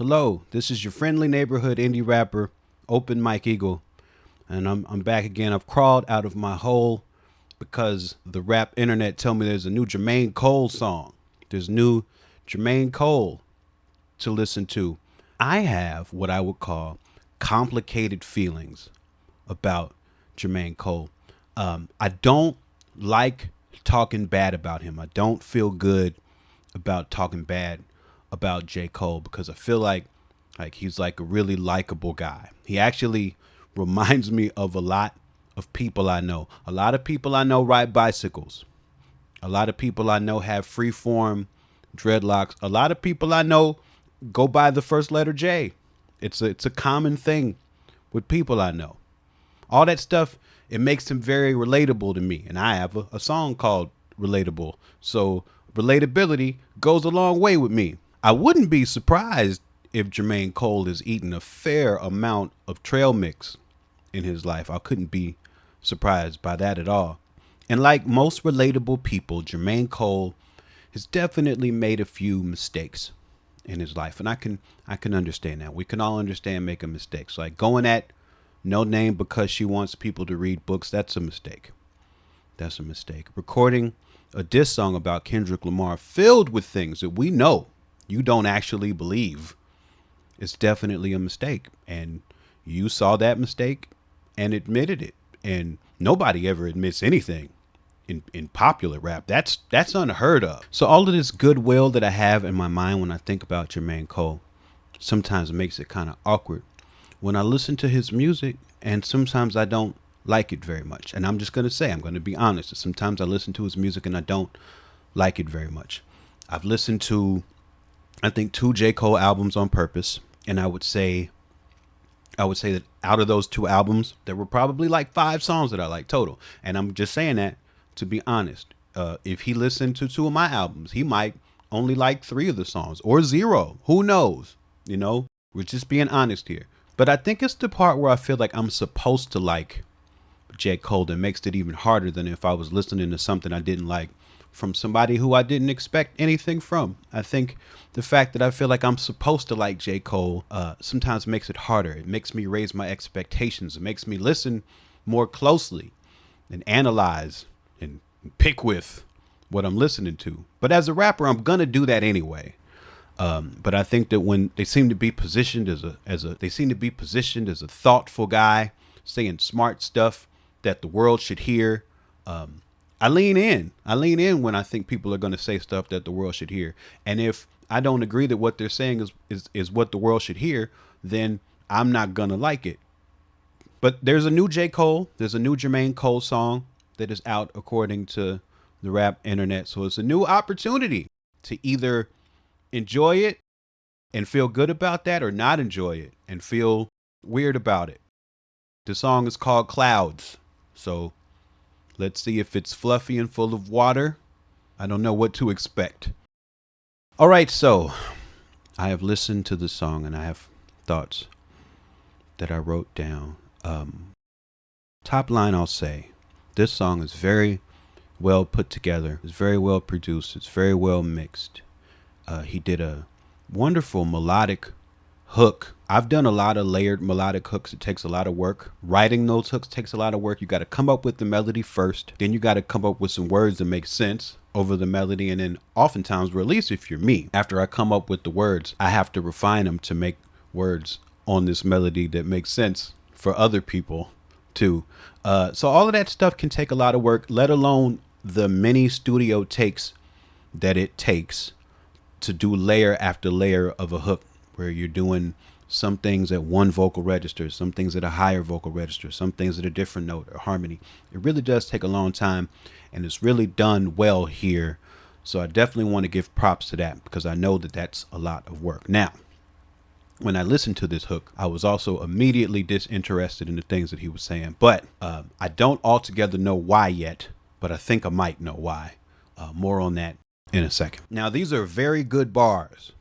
Hello, this is your friendly neighborhood indie rapper, Open Mike Eagle, and I'm back again. I've crawled out of my hole because the rap internet tell me there's a new Jermaine Cole song. There's new Jermaine Cole to listen to. I have what I would call complicated feelings about Jermaine Cole. I don't like talking bad about him. I don't feel good about talking bad about J. Cole because I feel like he's like a really likable guy. He actually reminds me of a lot of people I know. A lot of people I know ride bicycles. A lot of people I know have freeform dreadlocks. A lot of people I know go by the first letter J. It's a common thing with people I know. All that stuff, it makes him very relatable to me. And I have a song called Relatable. So relatability goes a long way with me. I wouldn't be surprised if Jermaine Cole is eating a fair amount of trail mix in his life. I couldn't be surprised by that at all. And like most relatable people, Jermaine Cole has definitely made a few mistakes in his life. And I can understand that. We can all understand making mistakes. Like going at No Name because she wants people to read books, that's a mistake. That's a mistake. Recording a diss song about Kendrick Lamar filled with things that we know you don't actually believe, it's definitely a mistake. And you saw that mistake and admitted it. And nobody ever admits anything in popular rap. That's unheard of. So all of this goodwill that I have in my mind when I think about Jermaine Cole sometimes makes it kind of awkward when I listen to his music, and sometimes I don't like it very much. And I'm just going to say, I'm going to be honest. Sometimes I listen to his music and I don't like it very much. I've listened to, I think, 2 J. Cole albums on purpose. And I would say that out of those 2 albums, there were probably like 5 songs that I like total. And I'm just saying that to be honest. If he listened to 2 of my albums, he might only like 3 of the songs or 0. Who knows? You know, we're just being honest here. But I think it's the part where I feel like I'm supposed to like J. Cole that makes it even harder than if I was listening to something I didn't like from somebody who I didn't expect anything from. I think the fact that I feel like I'm supposed to like J. Cole sometimes makes it harder. It makes me raise my expectations. It makes me listen more closely and analyze and pick with what I'm listening to. But as a rapper, I'm gonna do that anyway. But I think that when they seem to be positioned as a thoughtful guy saying smart stuff that the world should hear, I lean in. I lean in when I think people are going to say stuff that the world should hear. And if I don't agree that what they're saying is what the world should hear, then I'm not going to like it. But there's a new J. Cole. There's a new Jermaine Cole song that is out according to the rap internet. So it's a new opportunity to either enjoy it and feel good about that or not enjoy it and feel weird about it. The song is called Clouds. So let's see if it's fluffy and full of water. I don't know what to expect. All right, so I have listened to the song and I have thoughts that I wrote down. Top line, I'll say, this song is very well put together. It's very well produced. It's very well mixed. He did a wonderful melodic hook. I've done a lot of layered melodic hooks. It takes a lot of work. Writing those hooks takes a lot of work. You got to come up with the melody first. Then you got to come up with some words that make sense over the melody. And then oftentimes, or at least if you're me, after I come up with the words, I have to refine them to make words on this melody that makes sense for other people too. So all of that stuff can take a lot of work, let alone the many studio takes that it takes to do layer after layer of a hook, where you're doing some things at one vocal register, some things at a higher vocal register, some things at a different note or harmony. It really does take a long time, and it's really done well here. So I definitely want to give props to that because I know that that's a lot of work. Now, when I listened to this hook, I was also immediately disinterested in the things that he was saying, but I don't altogether know why yet, but I think I might know why. More on that in a second. Now, these are very good bars.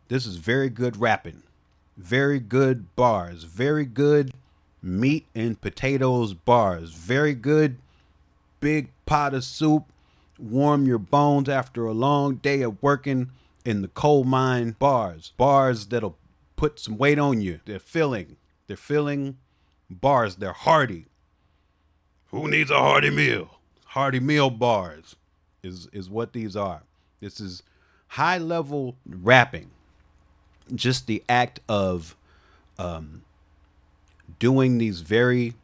This is very good rapping. Very good bars. Very good meat and potatoes bars. Very good big pot of soup. Warm your bones after a long day of working in the coal mine bars. Bars that'll put some weight on you. They're filling bars. They're hearty. Who needs a hearty meal? Hearty meal bars is what these are. This is high level rapping. Just the act of doing these very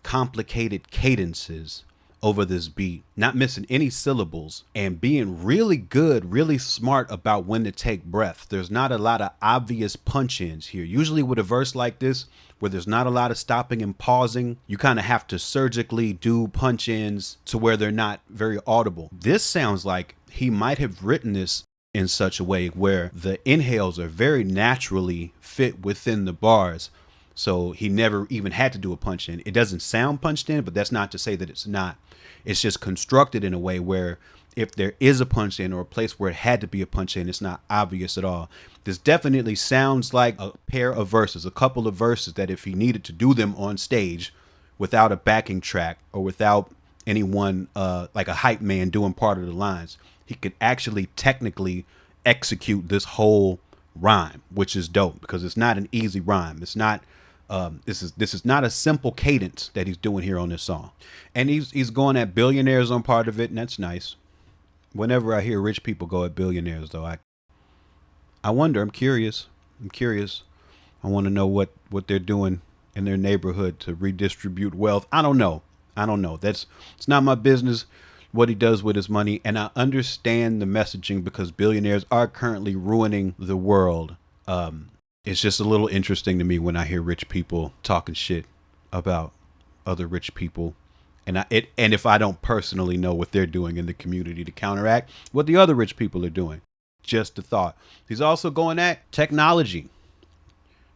complicated cadences over this beat, not missing any syllables, and being really good, really smart about when to take breath. There's not a lot of obvious punch-ins here. Usually with a verse like this, where there's not a lot of stopping and pausing, you kind of have to surgically do punch-ins to where they're not very audible. This sounds like he might have written this in such a way where the inhales are very naturally fit within the bars. So he never even had to do a punch in. It doesn't sound punched in, but that's not to say that it's not. It's just constructed in a way where if there is a punch in or a place where it had to be a punch in, it's not obvious at all. This definitely sounds like a pair of verses, a couple of verses that if he needed to do them on stage without a backing track or without anyone like a hype man doing part of the lines, he could actually technically execute this whole rhyme, which is dope because it's not an easy rhyme. It's not this is not a simple cadence that he's doing here on this song. And he's going at billionaires on part of it, and that's nice. Whenever I hear rich people go at billionaires though, I wonder, I'm curious. I want to know what they're doing in their neighborhood to redistribute wealth. I don't know. It's not my business what he does with his money. And I understand the messaging because billionaires are currently ruining the world. It's just a little interesting to me when I hear rich people talking shit about other rich people. And if I don't personally know what they're doing in the community to counteract what the other rich people are doing. Just a thought. He's also going at technology.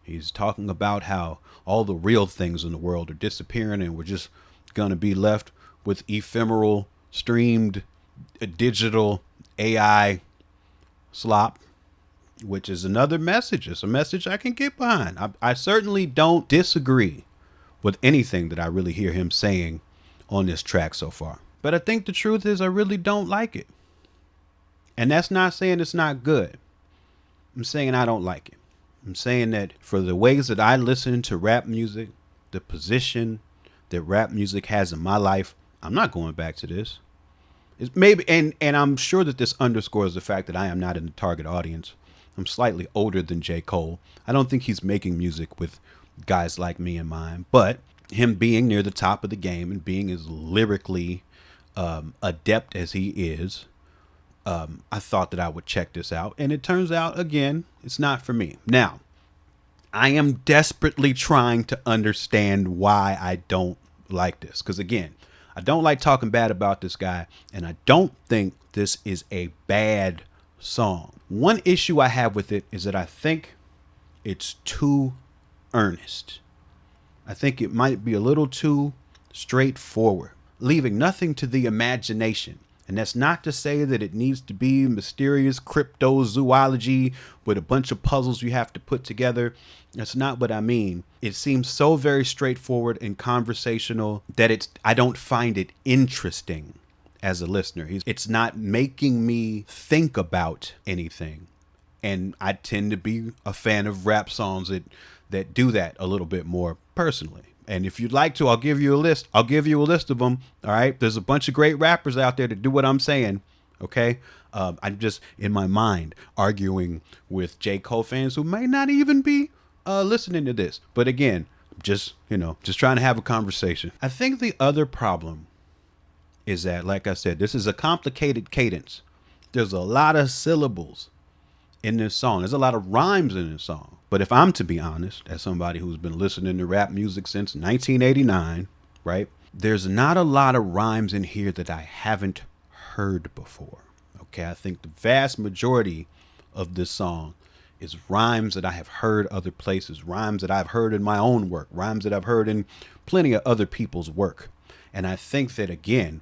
He's talking about how all the real things in the world are disappearing and we're just going to be left with ephemeral, streamed, digital AI slop, which is another message. It's a message I can get behind. I certainly don't disagree with anything that I really hear him saying on this track so far. But I think the truth is I really don't like it. And that's not saying it's not good. I'm saying I don't like it. I'm saying that for the ways that I listen to rap music, the position that rap music has in my life, I'm not going back to this. It's maybe, and I'm sure that this underscores the fact that I am not in the target audience. I'm slightly older than J. Cole. I don't think he's making music with guys like me in mind, but him being near the top of the game and being as lyrically adept as he is, I thought that I would check this out. And it turns out, again, it's not for me. Now, I am desperately trying to understand why I don't like this. Because, again, I don't like talking bad about this guy. And I don't think this is a bad song. One issue I have with it is that I think it's too earnest. I think it might be a little too straightforward, leaving nothing to the imagination. And that's not to say that it needs to be mysterious cryptozoology with a bunch of puzzles you have to put together. That's not what I mean. It seems so very straightforward and conversational that I don't find it interesting as a listener. It's not making me think about anything. And I tend to be a fan of rap songs that do that a little bit more personally. And if you'd like to, I'll give you a list. I'll give you a list of them. All right. There's a bunch of great rappers out there that do what I'm saying. OK, I'm just in my mind arguing with J. Cole fans who may not even be listening to this. But again, just trying to have a conversation. I think the other problem is that, like I said, this is a complicated cadence. There's a lot of syllables in this song. There's a lot of rhymes in this song. But if I'm to be honest, as somebody who's been listening to rap music since 1989, right, there's not a lot of rhymes in here that I haven't heard before. Okay, I think the vast majority of this song is rhymes that I have heard other places, rhymes that I've heard in my own work, rhymes that I've heard in plenty of other people's work. And I think that, again,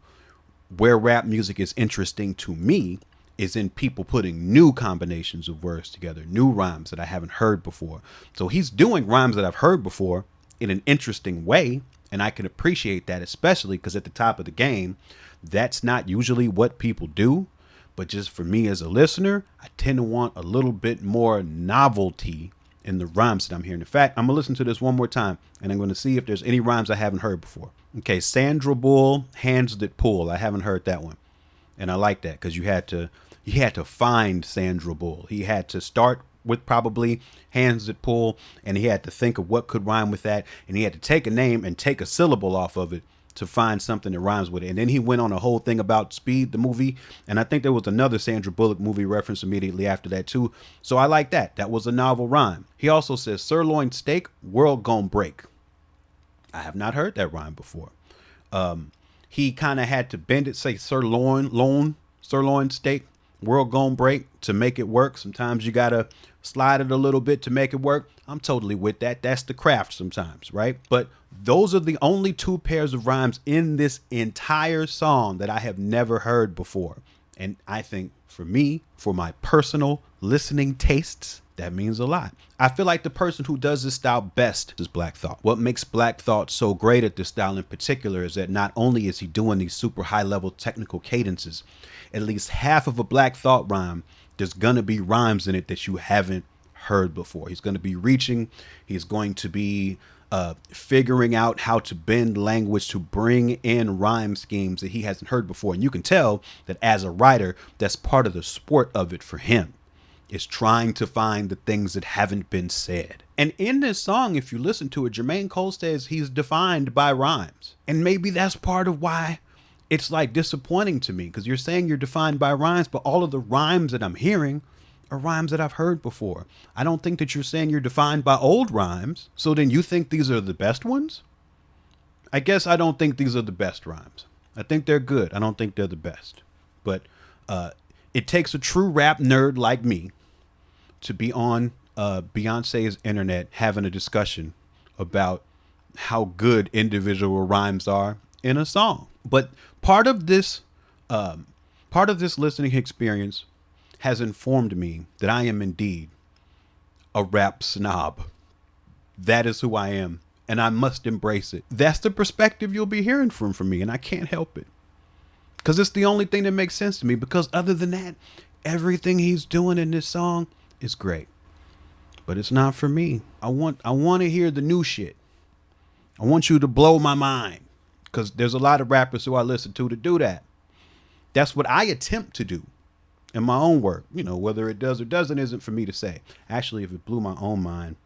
where rap music is interesting to me is in people putting new combinations of words together, new rhymes that I haven't heard before. So he's doing rhymes that I've heard before in an interesting way, and I can appreciate that, especially because at the top of the game, that's not usually what people do. But just for me as a listener, I tend to want a little bit more novelty in the rhymes that I'm hearing. In fact, I'm gonna listen to this one more time and I'm gonna see if there's any rhymes I haven't heard before. Okay, Sandra Bull, Hands That Pull. I haven't heard that one. And I like that because you had to find Sandra Bull. He had to start with probably Hands That Pull, and he had to think of what could rhyme with that, and he had to take a name and take a syllable off of it to find something that rhymes with it. And then he went on a whole thing about Speed, the movie, and I think there was another Sandra Bullock movie reference immediately after that too. So I like that. That was a novel rhyme. He also says sirloin steak, world gon' break. I have not heard that rhyme before. He kind of had to bend it, say sirloin steak, world gon' break to make it work. Sometimes you gotta slide it a little bit to make it work. I'm totally with that. That's the craft sometimes, right? But those are the only two pairs of rhymes in this entire song that I have never heard before. And I think for me, for my personal listening tastes, that means a lot. I feel like the person who does this style best is Black Thought. What makes Black Thought so great at this style in particular is that not only is he doing these super high level technical cadences, at least half of a Black Thought rhyme, there's gonna be rhymes in it that you haven't heard before. He's gonna be reaching, he's going to be figuring out how to bend language to bring in rhyme schemes that he hasn't heard before. And you can tell that as a writer, that's part of the sport of it for him, is trying to find the things that haven't been said. And in this song, if you listen to it, Jermaine Cole says he's defined by rhymes. And maybe that's part of why it's like disappointing to me, because you're saying you're defined by rhymes, but all of the rhymes that I'm hearing are rhymes that I've heard before. I don't think that you're saying you're defined by old rhymes. So then you think these are the best ones? I guess I don't think these are the best rhymes. I think they're good. I don't think they're the best. But it takes a true rap nerd like me to be on Beyonce's internet having a discussion about how good individual rhymes are in a song. But part of this listening experience has informed me that I am indeed a rap snob. That is who I am, and I must embrace it. That's the perspective you'll be hearing from me, and I can't help it. Because it's the only thing that makes sense to me, because other than that, everything he's doing in this song is great. But it's not for me. I want to hear the new shit. I want you to blow my mind, because there's a lot of rappers who I listen to do that. That's what I attempt to do in my own work. You know, whether it does or doesn't isn't for me to say. Actually, if it blew my own mind,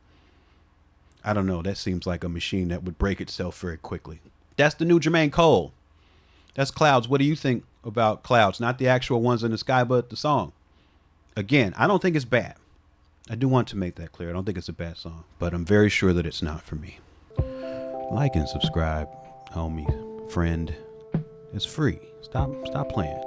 I don't know. That seems like a machine that would break itself very quickly. That's the new Jermaine Cole. That's Clouds. What do you think about Clouds? Not the actual ones in the sky, but the song. Again, I don't think it's bad. I do want to make that clear. I don't think it's a bad song, but I'm very sure that it's not for me. Like and subscribe, homie, friend. It's free. Stop playing.